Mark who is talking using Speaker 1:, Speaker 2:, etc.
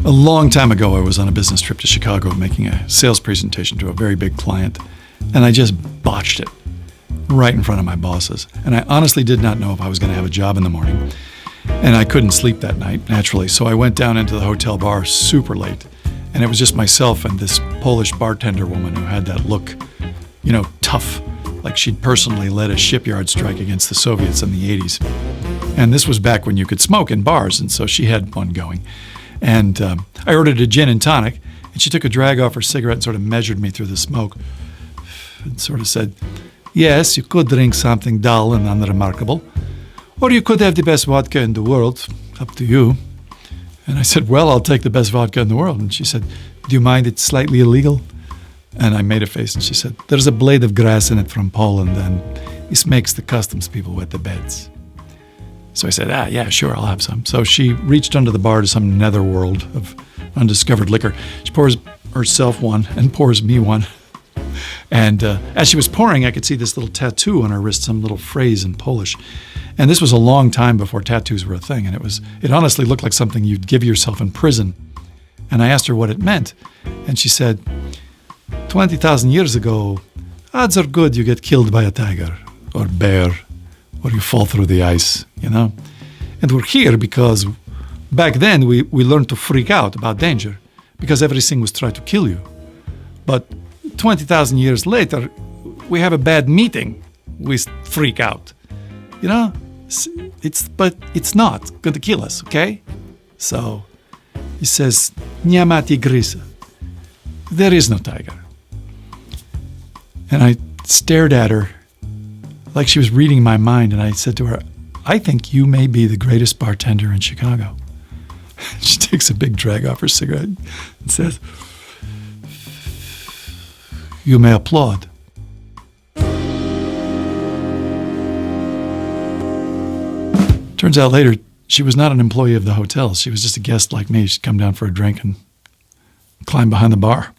Speaker 1: A long time ago, I was on a business trip to Chicago making a sales presentation to a very big client, and I just botched it right in front of my bosses. And I honestly did not know if I was going to have a job in the morning. And I couldn't sleep that night, naturally. So I went down into the hotel bar super late. And it was just myself and this Polish bartender woman who had that look, tough, like she'd personally led a shipyard strike against the Soviets in the 80s. And this was back when you could smoke in bars, and so she had one going. And I ordered a gin and tonic, and she took a drag off her cigarette and sort of measured me through the smoke and sort of said, "Yes, you could drink something dull and unremarkable, or you could have the best vodka in the world, up to you." And I said, "Well, I'll take the best vodka in the world." And she said, "Do you mind it's slightly illegal?" And I made a face, and she said, "There's a blade of grass in it from Poland, and this makes the customs people wet the beds." So I said, "Yeah, sure, I'll have some." So she reached under the bar to some netherworld of undiscovered liquor. She pours herself one and pours me one. And as she was pouring, I could see this little tattoo on her wrist, some little phrase in Polish. And this was a long time before tattoos were a thing. And it honestly looked like something you'd give yourself in prison. And I asked her what it meant. And she said, 20,000 years ago, odds are good you get killed by a tiger or bear, or you fall through the ice, And we're here because back then we learned to freak out about danger because everything was trying to kill you. But 20,000 years later, we have a bad meeting, we freak out. But it's not going to kill us, okay? So he says, "Nie ma tygrysa." There is no tiger. And I stared at her like she was reading my mind, and I said to her, "I think you may be the greatest bartender in Chicago." She takes a big drag off her cigarette and says, "You may applaud." Turns out later, she was not an employee of the hotel. She was just a guest like me. She'd come down for a drink and climb behind the bar.